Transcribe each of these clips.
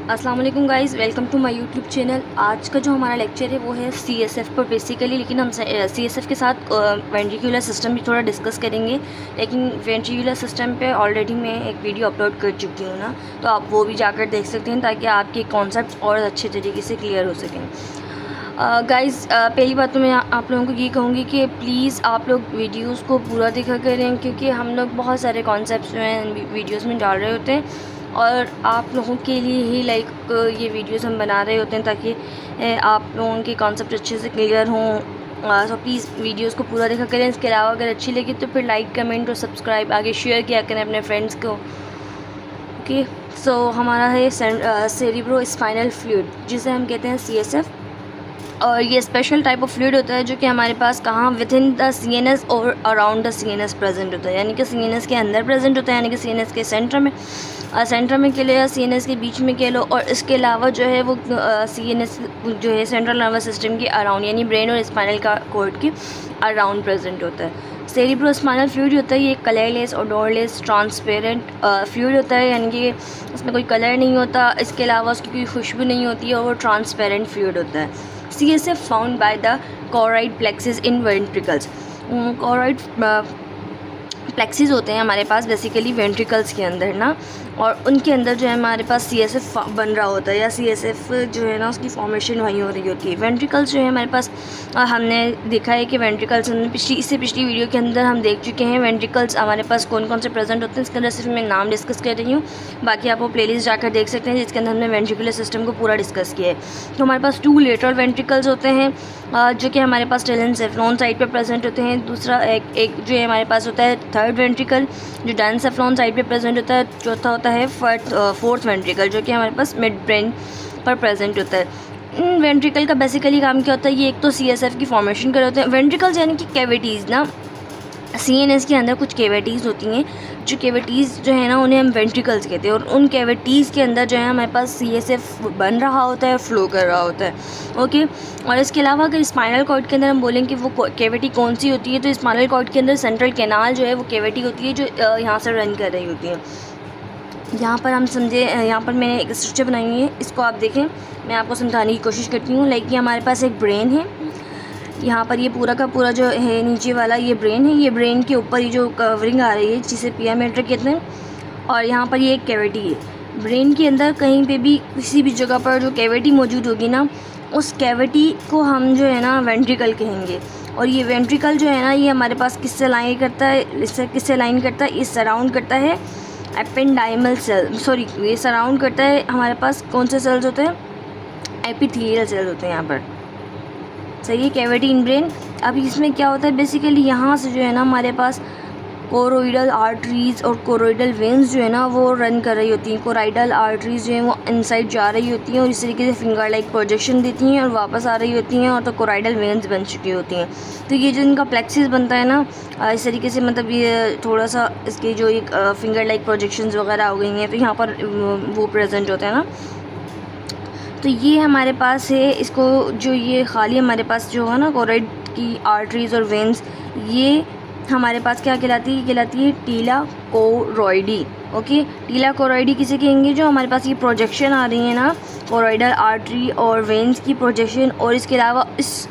अस्सलाम वालेकुम guys, welcome to my YouTube channel. आज का जो हमारा लेक्चर है वो है सीएसएफ पर बेसिकली, लेकिन हम सीएसएफ के साथ वेंट्रिकुलर सिस्टम भी थोड़ा डिस्कस करेंगे। लेकिन वेंट्रिकुलर सिस्टम पे ऑलरेडी मैं एक वीडियो अपलोड कर चुकी हूँ ना, तो आप वो भी जाकर देख सकते हैं ताकि आपके कॉन्सेप्ट और अच्छे तरीके से क्लियर हो सकें। गाइज़, पहली बात तो मैं आप लोगों को ये कहूँगी कि प्लीज़ आप लोग वीडियोस को पूरा देखा करें, क्योंकि हम लोग बहुत सारे कॉन्सेप्ट्स जो हैं वीडियोस में डाल रहे होते हैं और आप लोगों के लिए ही ये वीडियोस हम बना रहे होते हैं ताकि आप लोगों के कॉन्सेप्ट अच्छे से क्लियर हों। तो प्लीज़ वीडियोस को पूरा देखा करें। इसके अलावा अगर अच्छी लगे तो फिर लाइक, कमेंट और सब्सक्राइब आगे शेयर किया करें अपने फ्रेंड्स को। ओके, सो हमारा है सेरिब्रो स्पाइनल फ्लूइड, जिसे हम कहते हैं सीएसएफ। और ये स्पेशल टाइप ऑफ फ्लूइड होता है जो कि हमारे पास कहाँ विद इन द सीएनएस और अराउंड द सीएनएस प्रेजेंट होता है, यानी कि सीएनएस के अंदर प्रेजेंट होता है, यानी कि सीएनएस के सेंटर में के लिए या सीएनएस के बीच में कह लो। और इसके अलावा जो है वो सीएनएस जो है सेंट्रल नर्वस सिस्टम के अराउंड, यानी ब्रेन और स्पाइनल कॉर्ड के अराउंड प्रेजेंट होता है। सेरिब्रो स्पाइनल फ्लूइड होता है ये कलरलेस और डोरलेस ट्रांसपेरेंट फ्लूइड होता है, यानी कि इसमें कोई कलर नहीं होता, इसके अलावा उसकी कोई खुशबू नहीं होती है और वो ट्रांसपेरेंट फ्लूइड होता है। CSF found by the choroid plexus in ventricles। choroid plexus होते हैं हमारे पास बेसिकली वेंट्रिकल्स के अंदर ना, और उनके अंदर जो है हमारे पास सीएसएफ बन रहा होता है, या सीएसएफ जो है ना उसकी फॉर्मेशन वहीं हो रही होती है। वेंट्रिकल्स जो है हमारे पास हमने देखा है कि वेंट्रिकल्स इससे पिछली वीडियो के अंदर हम देख चुके हैं वेंट्रिकल्स हमारे पास कौन कौन से प्रेजेंट होते हैं। इसके अंदर सिर्फ मैं नाम डिस्कस कर रही हूँ, बाकी आप वो प्लेलिस्ट जाकर देख सकते हैं जिसके अंदर हमने वेंट्रिकुलर सिस्टम को पूरा डिस्कस किया है। तो हमारे पास 2 लेटरल वेंट्रिकल्स होते हैं जो कि हमारे पास टेलेनसेफ्लॉन साइड पे प्रेजेंट होते हैं। दूसरा एक जो है हमारे पास होता है थर्ड वेंट्रिकल जो डायनेसेफ्लॉन साइड पे प्रेजेंट होता है। चौथा होता है फोर्थ वेंट्रिकल जो कि हमारे पास मिड ब्रेन पर प्रेजेंट होता है। इन वेंट्रिकल का बेसिकली काम क्या होता है, ये एक तो सीएसएफ की फॉर्मेशन कर होते हैं। वेंट्रिकल्स यानी कि कैविटीज़ ना, सीएनएस के अंदर कुछ कैविटीज़ होती हैं, जो कैविटीज़ जो है ना उन्हें हम वेंट्रिकल्स कहते हैं, और उन कैविटीज़ के अंदर जो है हमारे पास सीएसएफ बन रहा होता है, फ्लो कर रहा होता है। ओके, और इसके अलावा अगर स्पाइनल कॉर्ड के अंदर हम बोलें कि वो कैविटी कौन सी होती है, तो स्पाइनल कॉर्ड के अंदर सेंट्रल कैनाल जो है वो कैविटी होती है जो यहाँ से रन कर रही होती है। यहाँ पर हम समझे, यहाँ पर मैंने एक स्ट्रक्चर बनाई हुई है, इसको आप देखें, मैं आपको समझाने की कोशिश करती हूँ। लाइक ये हमारे पास एक ब्रेन है, यहाँ पर ये पूरा का पूरा जो है नीचे वाला ये ब्रेन है, ये ब्रेन के ऊपर ये जो कवरिंग आ रही है जिसे पिया मेटर कहते हैं, और यहाँ पर ये एक कैविटी है। ब्रेन के अंदर कहीं पे भी किसी भी जगह पर जो कैविटी मौजूद होगी ना, उस कैविटी को हम जो है ना वेंट्रिकल कहेंगे। और ये वेंट्रिकल जो है ना ये हमारे पास किससे लाइन करता है, इससे किससे लाइन करता है, ये सराउंड करता है एपेंडाइमल सेल, सॉरी ये सराउंड करता है हमारे पास कौन से सेल्स होते हैं, एपिथेलियल सेल्स होते हैं यहाँ पर, सही है, कैविटी इन ब्रेन। अब इसमें क्या होता है बेसिकली, यहाँ से जो है ना हमारे पास कोरोइडल आर्टरीज़ और कोरोइडल वेन्स जो है ना वो रन कर रही होती हैं। कोरोइडल आर्टरीज़ जो हैं वो इनसाइड जा रही होती हैं और इस तरीके से फिंगर लाइक प्रोजेक्शन देती हैं और वापस आ रही होती हैं, और तो कोरोइडल वेन्स बन चुकी होती हैं। तो ये जो इनका प्लेक्सिस बनता है ना इस तरीके से, मतलब ये थोड़ा सा इसके जो एक फिंगर लाइक प्रोजेक्शंस वगैरह हो गई हैं, तो यहाँ पर वो प्रेजेंट होता है ना। तो ये हमारे पास है, इसको जो ये खाली हमारे पास जो है ना कोरोइड की आर्टरीज़ और वेन्स, ये हमारे पास क्या कहलाती है, कहलाती है टीला कोरोइडी। ओके, टीला कोरोइडी किसे कहेंगे, जो हमारे पास ये प्रोजेक्शन आ रही है ना कोरोइडल आर्टरी और वेन्स की प्रोजेक्शन, और इसके अलावा इस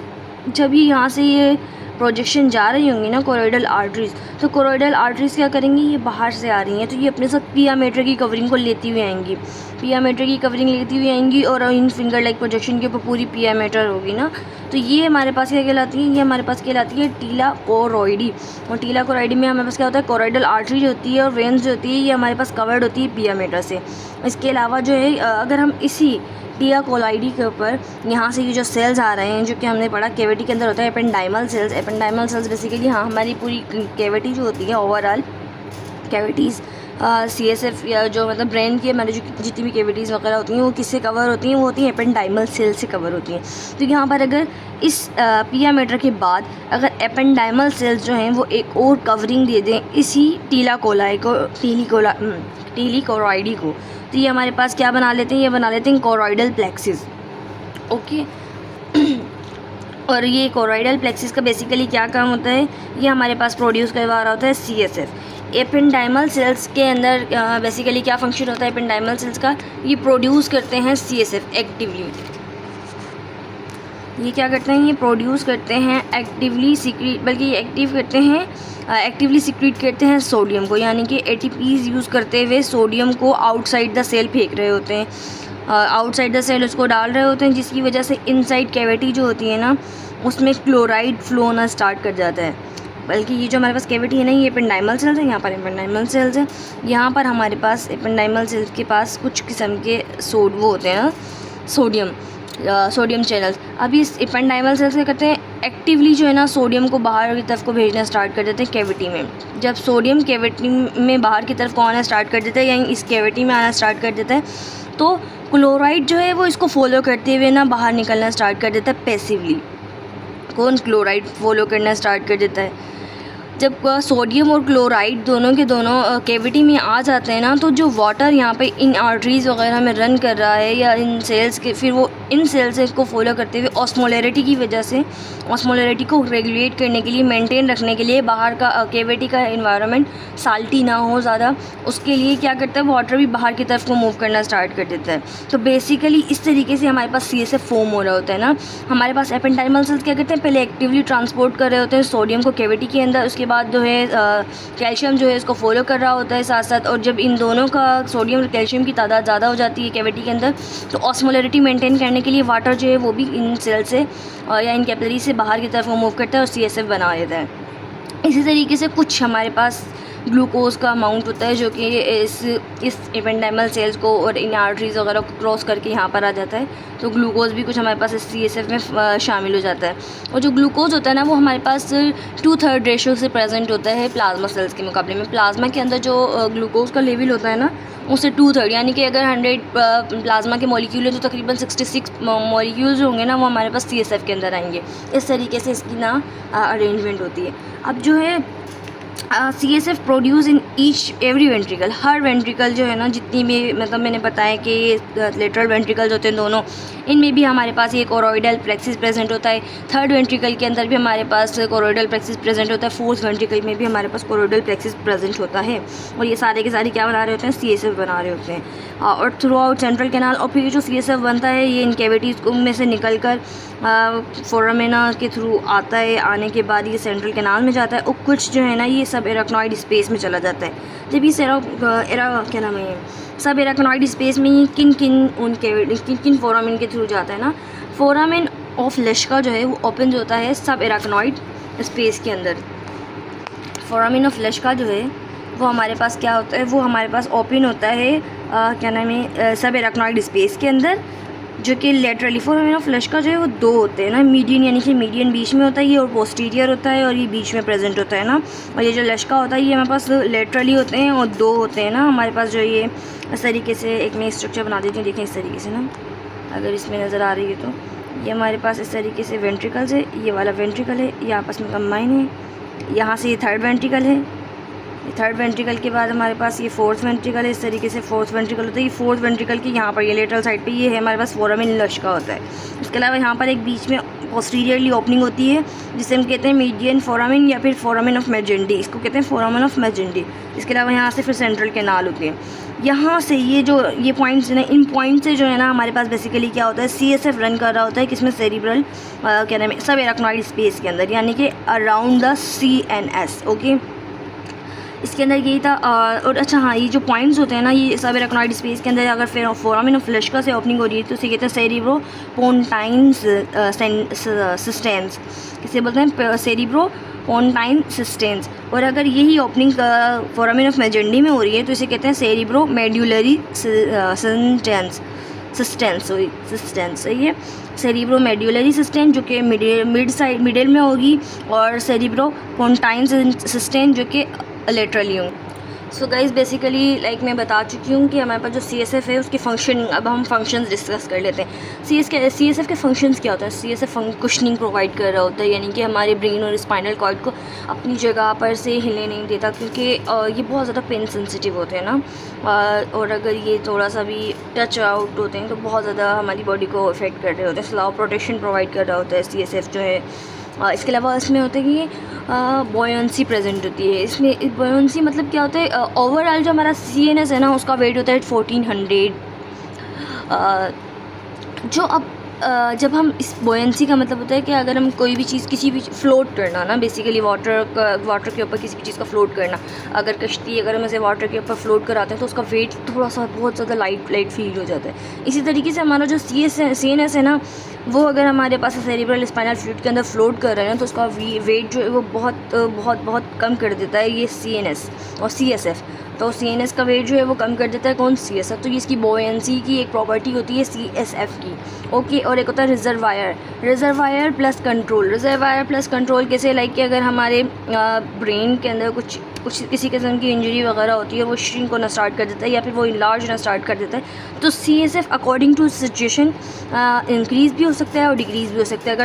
जब ये यहाँ से ये प्रोजेक्शन जा रही होंगी ना कोरोइडल आर्टरीज़, तो कोरोइडल आर्टरीज़ क्या करेंगी, ये बाहर से आ रही हैं, तो ये अपने साथ पिया मेटर की कवरिंग को लेती हुई आएंगी, पिया मेटर की कवरिंग लेती हुई आएंगी, और इन फिंगर लाइक प्रोजेक्शन के ऊपर पूरी पिया मेटर होगी ना। तो ये हमारे पास क्या कहलाती है, ये हमारे पास कहलाती है टीला कोरोइडी। और टीला कोरोइडी में हमारे पास क्या होता है, कोरोइडल आर्टरी जो होती है और वेन्स जो होती है ये हमारे पास कवर्ड होती है पिया मेटर से। इसके अलावा जो है अगर हम इसी टीला कोरोइडी के ऊपर यहाँ से ये जो सेल्स आ रहे हैं जो कि हमने पढ़ा कैविटी के अंदर होता है ependymal sales. Ependymal sales basically हाँ हमारी पूरी कैविटी जो होती है ओवरऑल कैविटीज़ सीएसएफ या जो मतलब ब्रेन की हमारी जो जितनी भी कैविटीज़ वगैरह होती हैं वो किससे कवर होती हैं, वो होती हैं एपेंडाइमल सेल से कवर होती हैं। तो यहाँ पर अगर इस पिया मेटर के बाद अगर एपेंडाइमल सेल्स जो हैं वो एक और कवरिंग दे दें इसी टीली कोरोइडी को, तो ये हमारे पास क्या बना लेते हैं, ये बना लेते हैं कोरोइडल प्लेक्सिस। ओके और ये कोरोइडल प्लेक्सिस का बेसिकली क्या काम होता है, ये हमारे पास प्रोड्यूस करवा रहा होता है सीएसएफ। एपेंडाइमल सेल्स के अंदर बेसिकली क्या फंक्शन होता है एपेंडाइमल सेल्स का, ये प्रोड्यूस करते हैं CSF एक्टिवली। ये क्या करते हैं, ये प्रोड्यूस करते हैं एक्टिवली सीक्रेट, बल्कि ये एक्टिव करते हैं, एक्टिवली सीक्रेट करते हैं सोडियम को, यानी कि ATPs यूज़ करते हुए सोडियम को आउटसाइड द सेल फेंक रहे होते हैं, आउटसाइड द सेल उसको डाल रहे होते हैं, जिसकी वजह से इनसाइड कैविटी जो होती है ना उसमें क्लोराइड फ्लो होना स्टार्ट कर जाता है। बल्कि ये जो हमारे पास कैविटी है ना, ये एपेंडाइमल सेल्स है, यहाँ पर एपेंडाइमल सेल्स है, यहाँ पर हमारे पास एपेंडाइमल सेल्स के पास कुछ किस्म के वो होते हैं ना सोडियम चैनल्स। अभी इस एपेंडाइमल सेल्स क्या करते हैं, एक्टिवली जो है ना सोडियम को बाहर की तरफ को भेजना स्टार्ट कर देते हैं कैविटी में। जब सोडियम कैविटी में बाहर की तरफ को आना स्टार्ट कर देता है, यानी इस कैविटी में आना स्टार्ट कर देता है, तो क्लोराइड जो है वो इसको फॉलो करते हुए ना बाहर निकलना स्टार्ट कर देता है पैसिवली। कौन, क्लोराइड फॉलो करना स्टार्ट कर देता है। जब सोडियम और क्लोराइड दोनों के दोनों कैविटी में आ जाते हैं ना, तो जो वाटर यहाँ पे इन आर्टरीज़ वगैरह में रन कर रहा है या इन सेल्स के, फिर वो इन सेल्स को फॉलो करते हुए ऑस्मोलैरिटी की वजह से, ऑस्मोलैरिटी को रेगुलेट करने के लिए, मेंटेन रखने के लिए, बाहर का कैविटी का एनवायरनमेंट साल्टी ना हो ज़्यादा, उसके लिए क्या करता है, वाटर भी बाहर की तरफ को मूव करना स्टार्ट कर देता है। तो बेसिकली इस तरीके से हमारे पास CSF फॉर्म हो रहा होता है ना। हमारे पास एपेंडाइमल सेल्स क्या करते हैं, पहले एक्टिवली ट्रांसपोर्ट कर रहे होते हैं सोडियम को कैविटी के अंदर, उसके बाद जो है कैल्शियम जो है इसको फॉलो कर रहा होता है साथ साथ, और जब इन दोनों का सोडियम और कैल्शियम की तादाद ज़्यादा हो जाती है कैविटी के अंदर, तो ऑस्मोलैरिटी मेंटेन करने के लिए वाटर जो है वो भी इन सेल से या इन कैपिलरी से बाहर की तरफ वो मूव करता है और CSF बना देता है। इसी तरीके से कुछ हमारे पास ग्लूकोज का अमाउंट होता है जो कि इस एपेंडाइमल सेल्स को और इन आर्टरीज़ वगैरह को क्रॉस करके यहाँ पर आ जाता है, तो ग्लूकोज भी कुछ हमारे पास इस CSF में शामिल हो जाता है। और जो ग्लूकोज होता है ना वो हमारे पास 2/3 रेशो से प्रेजेंट होता है प्लाज्मा सेल्स के मुकाबले में। प्लाज्मा के अंदर जो ग्लूकोज का लेवल होता है ना उससे 2/3, यानी कि अगर 100 प्लाज्मा के मॉलिक्यूल हैं तो तकरीबन 66 मॉलिक्यूल्स होंगे ना वो हमारे पास CSF के अंदर आएंगे। इस तरीके से इसकी ना अरेंजमेंट होती है। अब जो है CSF produce in each every ventricle, her ventricle जो है ना, जितनी भी मतलब मैंने बताया कि लेटरल वेंट्रिकल्स होते हैं दोनों, इनमें भी हमारे पास ये कोरोइडल प्लेक्सिस प्रेजेंट होता है। थर्ड वेंट्रिकल के अंदर भी हमारे पास कोरोइडल प्लेक्सिस प्रेजेंट होता है। फोर्थ वेंट्रिकल में भी हमारे पास कोरोइडल प्लेक्सिस प्रेजेंट होता है। और ये सारे के सारे क्या बना रहे होते हैं, CSF बना रहे होते हैं। और थ्रू आउट सेंट्रल कैनाल, और फिर जो CSF बनता है ये इन कैविटीज़ में से निकल कर फोरामेना के थ्रू आता है। आने के बाद ये सेंट्रल कैनाल में जाता है, और कुछ जो है ना ये सब एराक्नॉइड स्पेस में चला जाता है। जब ये क्या नाम है, सब एराक्नॉइड स्पेस में ये किन किन फोरामेन के थ्रू जाता है ना, फोरामेन ऑफ लेश्का जो है वो ओपन होता है सब एराक्नॉइड स्पेस के अंदर। फोरामेन ऑफ लेश्का जो है वो हमारे पास क्या होता है, वो हमारे पास ओपन होता है क्या नाम है, सब एराक्नॉइड स्पेस के अंदर, जो कि लेटरली। फोरामेन ऑफ लेश्का जो है वो दो होते हैं ना, मीडियन यानी कि मीडियन बीच में होता है ये, और पोस्टीरियर होता है और ये बीच में प्रेजेंट होता है ना। और ये जो लेश्का होता है ये हमारे पास लेटरली होते हैं और दो होते हैं ना हमारे पास। जो ये इस तरीके से एक मैं स्ट्रक्चर बना देती हूँ, देखें इस तरीके से ना, अगर इसमें नज़र आ रही है तो ये हमारे पास इस तरीके से वेंट्रिकल्स है। ये वाला वेंट्रिकल है, ये आपस में कंबाइन है। यहाँ से ये थर्ड वेंट्रिकल है, थर्ड वेंट्रिकल के बाद हमारे पास ये फोर्थ वेंट्रिकल है। इस तरीके से फोर्थ वेंट्रिकल होता है। ये फोर्थ वेंट्रिकल की यहाँ पर ये लेटरल साइड पे ये है हमारे पास फोरामेन लेश्का होता है। इसके अलावा यहाँ पर एक बीच में पोस्टीरियरली ओपनिंग होती है जिसे हम कहते हैं मीडियन फोरामेन या फिर फोरामेन ऑफ मेजेंडी, इसको कहते हैं फोरामेन ऑफ मेजेंडी। इसके अलावा यहाँ से फिर सेंट्रल कैनाल होती है। यहाँ से ये पॉइंट्स हैं, इन पॉइंट से जो है ना हमारे पास बेसिकली क्या होता है, CSF रन कर रहा होता है किसमें, सेरिब्रल क्या नाम है, सब एराक्नॉइड स्पेस के अंदर, यानी कि अराउंड द CNS। ओके, इसके अंदर यही था। और अच्छा हाँ, ये जो पॉइंट्स होते हैं ना ये सब एराक्नॉइड स्पेस के अंदर अगर फिर फोरामेन ऑफ लेश्का से ओपनिंग हो रही है तो इसे कहते हैं सेरिब्रो पोन्टाइन सिस्टेंस, इसे बोलते हैं सेरिब्रो पोन्टाइन सिस्टेंस। और अगर यही ओपनिंग फोरामेन ऑफ मेजेंडी में हो रही है तो इसे कहते हैं सेरिब्रो मेड्यूलरी सिस्टेंस। सही है, सेरिब्रो मेड्यूलरी सिस्टेंस जो कि मिडिल में होगी, और सेरिब्रो पोन्टाइन सिस्टेंस जो कि लेटरली हूँ। सो गाइज़ बेसिकली लाइक मैं बता चुकी हूँ कि हमारे पास जो CSF है उसके फंक्शन, अब हम फंक्शंस डिस्कस कर लेते हैं। CSF के फंक्शंस क्या होता है। CSF कुशनिंग प्रोवाइड कर रहा होता है, यानी कि हमारे ब्रेन और स्पाइनल कॉर्ड को अपनी जगह पर से हिलने नहीं देता, क्योंकि ये बहुत ज़्यादा पेन सेंसिटिव होते हैं ना, और अगर ये थोड़ा सा भी टच आउट होते हैं तो बहुत ज़्यादा हमारी बॉडी को इफेक्ट कर रहे होते हैं। स्लाव प्रोटेक्शन प्रोवाइड कर रहा होता है CSF जो है इसके अलावा इसमें होता है कि बॉयंसी प्रेजेंट होती है। इसमें बॉयंसी मतलब क्या होता है, ओवरऑल जो हमारा CNS है ना उसका वेट होता है 1400। जो अब जब हम इस बॉयंसी का मतलब होता है कि अगर हम कोई भी चीज़ किसी भी फ्लोट करना ना, बेसिकली वाटर के ऊपर किसी भी चीज़ का फ्लोट करना, अगर हम ऐसे वाटर के ऊपर फ्लोट कराते हैं तो उसका वेट थोड़ा सा बहुत ज़्यादा लाइट फील हो जाता है। इसी तरीके से हमारा जो CNS है ना, वो अगर हमारे पास सेरेब्रल स्पाइनल फ्लूइड के अंदर फ्लोट कर रहे हैं तो उसका वेट जो है वो बहुत कम कर देता है ये CNS और CSF। तो CNS का वेट जो है वो कम कर देता है कौन, CSF। तो ये इसकी बॉयंसी की एक प्रॉपर्टी होती है CSF की। ओके, और एक होता है रिजर्वायर प्लस कंट्रोल कैसे, लाइक कि अगर हमारे ब्रेन के अंदर कुछ किसी किस्म की इंजरी वगैरह होती है, वो श्रिंक होना स्टार्ट कर देता है या फिर वो इनलार्ज होना स्टार्ट कर देता है, तो CSF according to situation increase भी हो सकता है और डिक्रीज़ भी हो सकता है।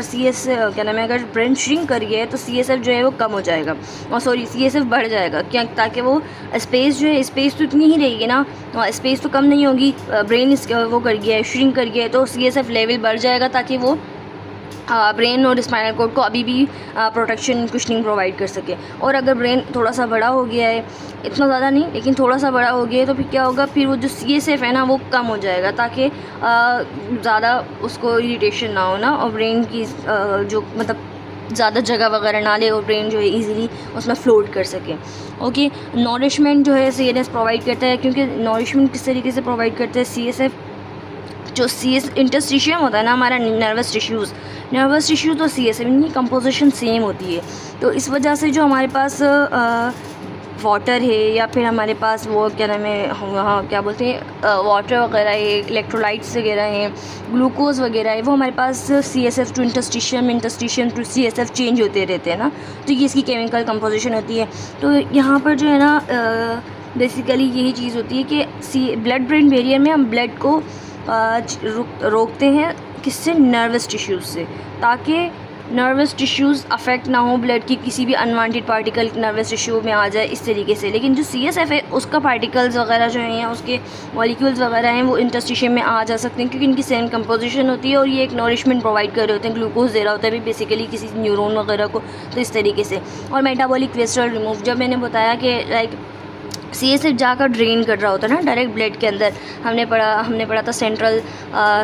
अगर ब्रेन श्रिंक कर गया है तो CSF जो है वो कम हो जाएगा, और CSF बढ़ जाएगा, क्या, ताकि वो स्पेस तो इतनी ही रहेगी ना, स्पेस तो कम नहीं होगी। ब्रेन वो कर गया है, श्रिंक कर गया है, तो CSF लेवल बढ़ जाएगा ताकि वो ब्रेन और स्पाइनल कॉर्ड को अभी भी प्रोटेक्शन कुशनिंग प्रोवाइड कर सके। और अगर ब्रेन थोड़ा सा बड़ा हो गया है, इतना ज़्यादा नहीं लेकिन थोड़ा सा बड़ा हो गया है, तो फिर क्या होगा, फिर वो जो CSF है ना वो कम हो जाएगा ताकि ज़्यादा उसको इरिटेशन ना हो ना, और ब्रेन की जो मतलब ज़्यादा जगह वगैरह ना ले और ब्रेन जो है इजीली उसमें फ्लोट कर सके। ओके, नॉरिशमेंट जो है CNS प्रोवाइड करता है, क्योंकि नॉरिशमेंट किस तरीके से प्रोवाइड करता है CSF, जो इंटरस्टिशियम होता है ना हमारा नर्वस टिश्यूज़ तो CSF इनकी कंपोजिशन सेम होती है। तो इस वजह से जो हमारे पास वाटर है या फिर हमारे पास वो क्या नाम है, हाँ क्या बोलते हैं, वाटर वगैरह है, इलेक्ट्रोलाइट्स वगैरह हैं, ग्लूकोज वगैरह है, वो हमारे पास CSF to interstitium to CSF change होते रहते हैं ना, तो ये इसकी केमिकल कंपोजिशन होती है। तो यहाँ पर जो है ना बेसिकली यही चीज़ होती है कि ब्लड ब्रेन बैरियर में हम ब्लड को रोकते हैं किससे, नर्वस टिश्यूज़ से, ताकि नर्वस टिश्यूज़ अफेक्ट ना हो, ब्लड की किसी भी अनवांटेड पार्टिकल नर्वस टिश्यू में आ जाए, इस तरीके से। लेकिन जो CSF है उसका पार्टिकल्स वगैरह जो हैं या उसके मॉलिक्यूल्स वगैरह हैं वो इंटरस्टिशियम में आ जा सकते हैं, क्योंकि इनकी सेम कंपोजिशन होती है और ये एक नॉरिशमेंट प्रोवाइड कर रहे होते हैं, ग्लूकोज दे रहा होता है बेसिकली किसी न्यूरॉन वगैरह को, तो इस तरीके से। और मेटाबॉलिक वेस्टल रिमूव, जब मैंने बताया कि लाइक CSF जाकर ड्रेन कर रहा होता है ना डायरेक्ट ब्लड के अंदर, हमने पढ़ा था सेंट्रल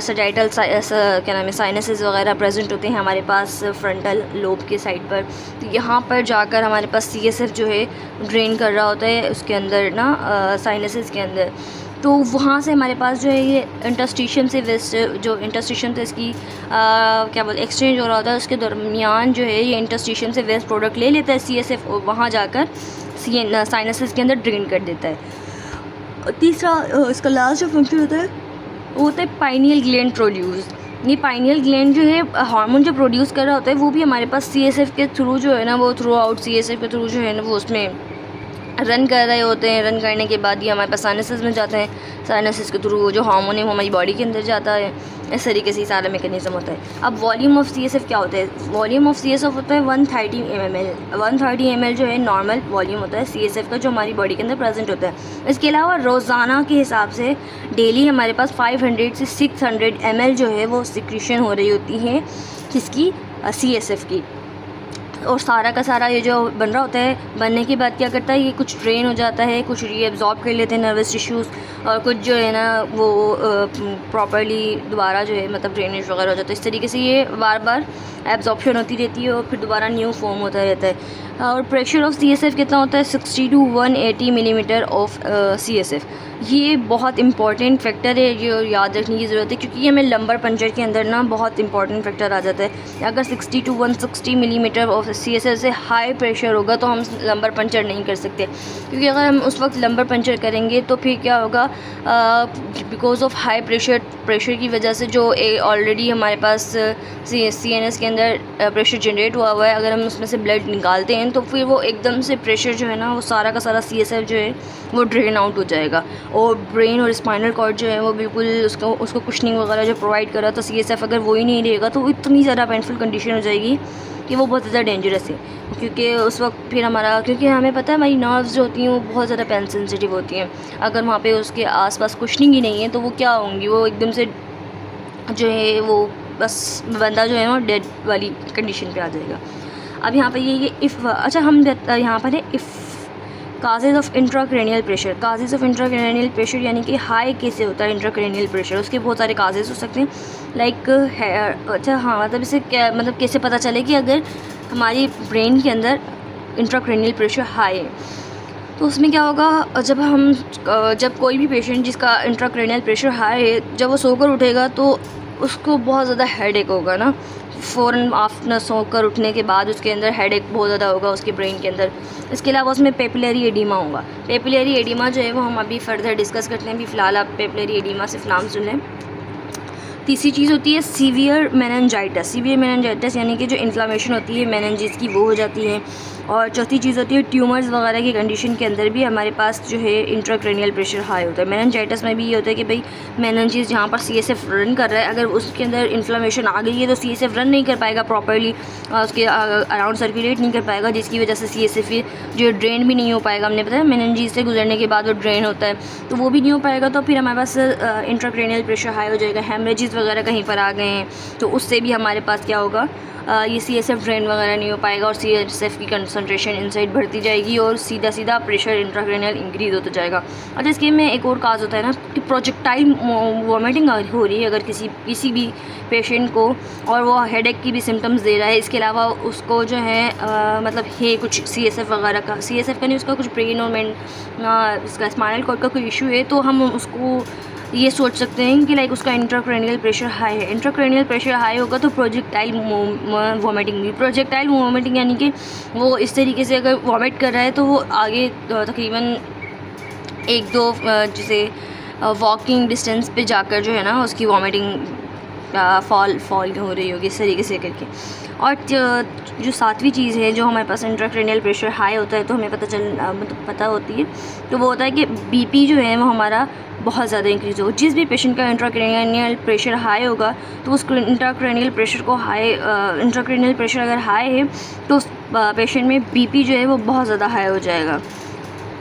सजाइटल क्या नाम है, साइनसेस वगैरह प्रेजेंट होते हैं हमारे पास फ्रंटल लोब के साइड पर। तो यहाँ पर जाकर हमारे पास CSF जो है ड्रेन कर रहा होता है उसके अंदर ना, साइनसेस के अंदर। तो वहाँ से हमारे पास जो है ये इंटरस्टिशियम से वेस्ट, जो इंटरस्टिशियम से इसकी क्या बोलते एक्सचेंज हो रहा होता है, उसके दरमियान जो है ये इंटरस्टिशियम से वेस्ट प्रोडक्ट ले लेता है CSF, और वहाँ जाकर साइनसेस के अंदर ड्रेन कर देता है। तीसरा इसका लास्ट जो फंक्शन होता है वो होता है पाइनियल ग्लैंड प्रोड्यूस। ये पाइनियल ग्लैंड जो है हार्मोन जो प्रोड्यूस कर रहा होता है वो भी हमारे पास CSF के थ्रू जो है ना, वो थ्रू आउट CSF के थ्रू जो है ना वो उसमें रन कर रहे होते हैं। रन करने के बाद ये हमारे पास साइनसेस में जाते हैं, साइनसेस के थ्रू जो हार्मोन है वो हमारी बॉडी के अंदर जाता है। इस तरीके से सारा मैकेनिज्म होता है। अब वॉल्यूम ऑफ CSF क्या होता है, वॉल्यूम ऑफ CSF होता है 130 ml। 130 ml जो है नॉर्मल वॉल्यूम होता है CSF का, जो हमारी बॉडी के अंदर प्रेजेंट होता है। इसके अलावा रोज़ाना के हिसाब से डेली हमारे पास 500 से 600 ml जो है वो सिक्रीशन हो रही होती है किसकी, CSF की। और सारा का सारा ये जो बन रहा होता है, बनने के बाद क्या करता है, ये कुछ ड्रेन हो जाता है, कुछ रीएब्जॉर्ब कर लेते हैं नर्वस टिश्यूज़, और कुछ जो है ना वो प्रॉपर्ली दोबारा जो है मतलब ड्रेनेज वगैरह हो जाता है। इस तरीके से ये बार बार एब्जॉर्प्शन होती रहती है और फिर दोबारा न्यू फॉर्म होता रहता है। और प्रेशर ऑफ CSF कितना होता है, 60 to 180 मिलीमीटर ऑफ CSF। ये बहुत इंपॉर्टेंट फैक्टर है, जो याद रखने की ज़रूरत है, क्योंकि ये हमें लंबर पंचर के अंदर ना बहुत इंपॉर्टेंट फैक्टर आ जाता है। अगर 60 to 160 मिलीमीटर ऑफ CSF से हाई प्रेशर होगा तो हम लंबर पंचर नहीं कर सकते, क्योंकि अगर हम उस वक्त लंबर पंचर करेंगे तो फिर क्या होगा, बिकॉज ऑफ हाई प्रेशर की वजह से जो ऑलरेडी हमारे पास CNS के अंदर प्रेशर जनरेट हुआ है, अगर हम उसमें से ब्लड निकालते हैं तो फिर वो एकदम से प्रेशर जो है ना वो सारा का सारा CSF जो है वो ड्रेन आउट हो जाएगा, और ब्रेन और स्पाइनल कॉर्ड जो है वो बिल्कुल उसको कुशनिंग वगैरह जो प्रोवाइड कर रहा था CSF, अगर वो ही नहीं रहेगा तो इतनी ज़्यादा पेनफुल कंडीशन हो जाएगी कि वो बहुत ज़्यादा डेंजरस है। क्योंकि उस वक्त फिर क्योंकि हमें पता है हमारी नर्व्स जो होती हैं वो बहुत ज़्यादा पेन सेंसिटिव होती हैं, अगर वहाँ पे उसके आसपास कुशनिंग ही नहीं है तो वो क्या होंगी, वो एकदम से जो है वो बस बंदा जो है वो डेड वाली कंडीशन पे आ जाएगा। अब यहाँ पर ये इफ़, अच्छा हम यहाँ पर है if causes of intracranial pressure. Causes of intracranial pressure यानी कि हाई कैसे होता है इंट्राक्रेनियल प्रेशर, उसके बहुत सारे काजेज़ हो सकते हैं लाइक अच्छा हाँ मतलब इसे क्या मतलब कैसे पता चले कि अगर हमारी ब्रेन के अंदर इंट्राक्रेनियल प्रेशर हाई है, तो उसमें क्या होगा, जब कोई भी पेशेंट जिसका इंट्राक्रेनियल प्रेशर हाई है, जब वो सोकर उठेगा तो उसको बहुत ज़्यादा हेडेक होगा ना, फ़ौरन आफ्टर सोकर उठने के बाद उसके अंदर हेडेक बहुत ज़्यादा होगा उसके ब्रेन के अंदर। इसके अलावा उसमें पेपिलरी एडिमा होगा। पेपिलरी एडिमा जो है वो हम अभी फर्दर डिस्कस करते हैं, अभी फ़िलहाल आप पेपिलरी एडिमा सिर्फ नाम सुन लें। तीसरी चीज़ होती है सीवियर मेनिंजाइटिस। सीवियर मेनिंजाइटिस यानी कि जो इन्फ्लामेशन होती है मेनिंजेस की वो हो जाती है। और चौथी चीज़ होती है ट्यूमर्स वगैरह की कंडीशन के अंदर भी हमारे पास जो है इंट्राक्रेनियल प्रेशर हाई होता है। मेनिंजाइटिस में भी ये होता है कि भाई मेनिंजेस जहाँ पर सीएसएफ रन कर रहा है, अगर उसके अंदर इन्फ्लामेशन आ गई है तो सीएसएफ रन नहीं कर पाएगा प्रॉपर्ली, उसके अराउंड सर्कुलेट नहीं कर पाएगा, जिसकी वजह से सीएसएफ जो ड्रेन भी नहीं हो पाएगा। हमने पता है मेनिंजेस से गुजरने के बाद वो ड्रेन होता है, तो वो भी नहीं हो पाएगा, तो फिर हमारे पास इंट्राक्रेनियल प्रेशर हाई हो जाएगा। हेमरेजेस वगैरह कहीं पर आ गए हैं तो उससे भी हमारे पास क्या होगा, ये सीएसएफ ड्रेन वगैरह नहीं हो पाएगा और सीएसएफ की कंसंट्रेशन इनसाइड बढ़ती जाएगी और सीधा सीधा प्रेशर इंट्राक्रेनियल इंक्रीज़ होता जाएगा। अच्छा इसके में एक और काज होता है ना कि प्रोजेक्टाइल वॉमिटिंग हो रही है अगर किसी भी पेशेंट को, और वो हेडेक की भी सिम्टम्स दे रहा है। इसके अलावा उसको जो है मतलब है कुछ सीएसएफ वगैरह का, सीएसएफ का नहीं, उसका कुछ ब्रेन और इसका स्पाइनल कॉर्ड का कोई इशू है, तो हम उसको ये सोच सकते हैं कि लाइक उसका इंट्राक्रेनियल प्रेशर हाई है। इंट्राक्रेनियल प्रेशर हाई होगा तो प्रोजेक्टाइल वॉमिटिंग भी, प्रोजेक्टाइल वॉमिटिंग यानी कि वो इस तरीके से अगर वॉमिट कर रहा है तो वो आगे तकरीबन 1-2 जैसे वॉकिंग डिस्टेंस पे जाकर जो है ना उसकी वॉमिटिंग फॉल हो रही होगी इस तरीके से करके। और जो सातवीं चीज़ है जो हमारे पास इंट्राक्रेनियल प्रेशर हाई होता है तो हमें मतलब पता होती है, तो वो होता है कि बीपी जो है वो हमारा बहुत ज़्यादा इंक्रीज़ हो। जिस भी पेशेंट का इंट्राक्रेनियल प्रेशर हाई होगा तो उस इंट्राक्रेनियल प्रेशर अगर हाई है तो उस पेशेंट में बीपी जो है वो बहुत ज़्यादा हाई हो जाएगा।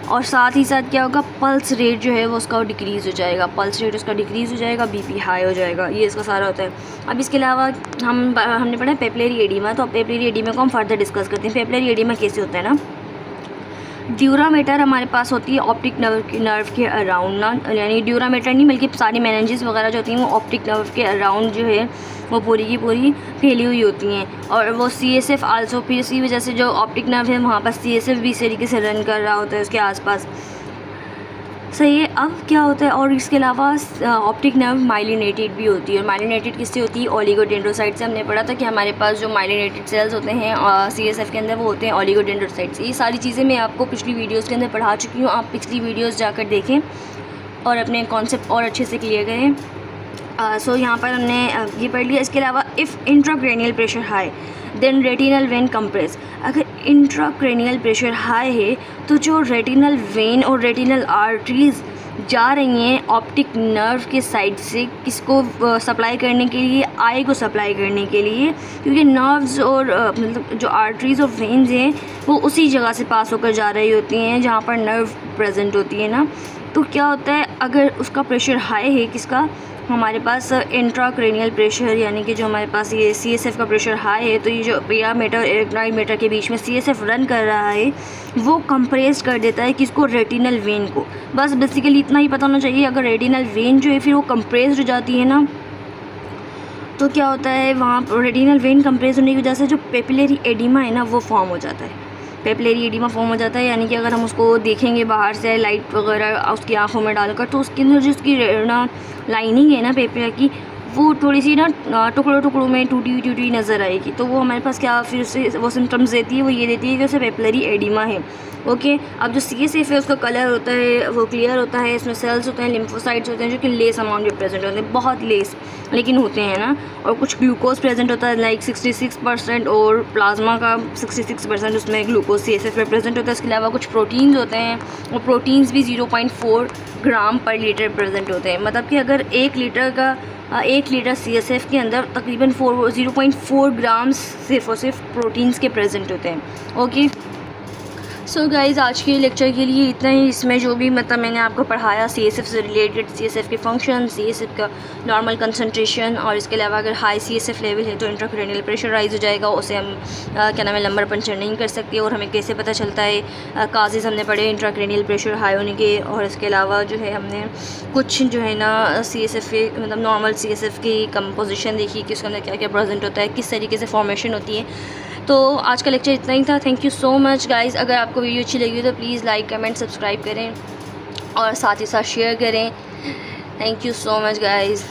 और साथ ही साथ क्या होगा, पल्स रेट जो है वो उसका डिक्रीज़ हो जाएगा, पल्स रेट उसका डिक्रीज़ हो जाएगा, बीपी हाई हो जाएगा, ये इसका सारा होता है। अब इसके अलावा हमने पढ़ा है पेपिलरी एडिमा, तो अब पेपिलरी एडिमा को हम फर्दर डिस्कस करते हैं। पेपिलरी एडिमा कैसे होता है ना, ड्यूरामीटर हमारे पास होती है ऑप्टिक नर्व के अराउंड ना, यानी ड्यूरामीटर नहीं बल्कि सारी मेनिंजेस वगैरह जो होती हैं वो ऑप्टिक नर्व के अराउंड जो है वो पूरी की पूरी फैली हुई होती हैं। और वो सीएसएफ आल्सो, फिर इसी वजह से जो ऑप्टिक नर्व है वहाँ पर सीएसएफ भी इस तरीके से रन कर रहा होता है उसके आसपास, सही है। अब क्या होता है, और इसके अलावा ऑप्टिक नर्व माइलिनेटेड भी होती है। और माइलिनेटेड किससे होती है, ओलिगोडेंड्रोसाइट से। हमने पढ़ा था कि हमारे पास जो माइलिनेटेड सेल्स होते हैं सीएसएफ के अंदर वो होते हैं ओलिगोडेंड्रोसाइट से। ये सारी चीज़ें मैं आपको पिछली वीडियोज़ के अंदर पढ़ा चुकी हूँ, आप पिछली वीडियोज़ जाकर देखें और अपने कॉन्सेप्ट और अच्छे से क्लियर करें। सो यहाँ पर हमने ये पढ़ लिया। इसके अलावा if intracranial pressure high then retinal vein compress. अगर इंट्राक्रेनियल प्रेशर हाई है तो जो रेटिनल वेन और रेटिनल आर्टरीज़ जा रही हैं ऑप्टिक नर्व के साइड से किसको सप्लाई करने के लिए, आई को सप्लाई करने के लिए, क्योंकि नर्व्स और मतलब जो आर्टरीज़ और वेन्स हैं वो उसी जगह से पास होकर जा रही होती हैं जहाँ पर नर्व प्रेजेंट होती है ना। तो क्या होता है, अगर उसका प्रेशर हाई है, किसका, हमारे पास इंट्राक्रेनियल प्रेशर यानी कि जो हमारे पास ये सीएसएफ का प्रेशर हाई है, तो ये जो पिया मीटर और इरेक्टाइल मीटर के बीच में सीएसएफ रन कर रहा है वो कंप्रेस कर देता है किसको, रेटिनल वेन को। बस बेसिकली इतना ही पता होना चाहिए। अगर रेटिनल वेन जो है फिर वो कंप्रेस हो जाती है ना, तो क्या होता है, वहाँ रेटिनल वेन कंप्रेस होने की वजह से जो पेपिलरी एडिमा है ना वो फॉर्म हो जाता है। पेपिलरी एडिमा फॉर्म हो जाता है यानी कि अगर हम उसको देखेंगे बाहर से लाइट वगैरह उसकी आंखों में डालकर, तो उसके अंदर जो उसकी ना लाइनिंग है ना पेपिला की, वो थोड़ी सी ना टुकड़ों में टूटी नज़र आएगी। तो वो हमारे पास क्या फिर से वो सिम्टम्स देती है, वो ये देती है कि उसे पेपिलरी एडिमा है। ओके, अब जो सीएसएफ है उसका कलर होता है वो क्लियर होता है, इसमें सेल्स होते हैं, लिम्फोसाइट्स होते हैं जो कि लेस अमाउंट में प्रेजेंट होते हैं, बहुत लेस लेकिन होते हैं ना। और कुछ ग्लूकोज प्रेजेंट होता है लाइक 66% और प्लाज्मा का 66% उसमें ग्लूकोज सीएसएफ में प्रेजेंट होता है। इसके अलावा कुछ प्रोटीन्स होते हैं और प्रोटीन्स भी 0.4 ग्राम पर लीटर प्रेजेंट होते हैं। मतलब कि अगर 1 लीटर सीएसएफ के अंदर तकरीबन 0.4 ग्राम्स सिर्फ और सिर्फ प्रोटीन्स के प्रेजेंट होते हैं। ओके, सो गाइज़ आज के लेक्चर के लिए इतना ही। इसमें जो भी मतलब मैंने आपको पढ़ाया CSF से रिलेटेड, CSF के फंक्शन, CSF का नॉर्मल कंसंट्रेशन, और इसके अलावा अगर हाई CSF लेवल है तो इंट्राक्रैनियल प्रेशर राइज हो जाएगा, उसे हम क्या नाम है लंबर पंचर नहीं कर सकते। और हमें कैसे पता चलता है, काजेज़ हमने पढ़े इंट्राक्रैनियल प्रेशर हाई होने के। और इसके अलावा जो है हमने कुछ जो है ना CSF के मतलब नॉर्मल CSF की कंपोजिशन देखी कि उसके अंदर क्या क्या प्रेजेंट होता है, किस तरीके से फॉर्मेशन होती है। तो आज का लेक्चर इतना ही था। Thank you so much guys. अगर आपको वीडियो अच्छी लगी हो तो प्लीज़ लाइक, कमेंट, सब्सक्राइब करें और साथ ही साथ शेयर करें। Thank you so much guys.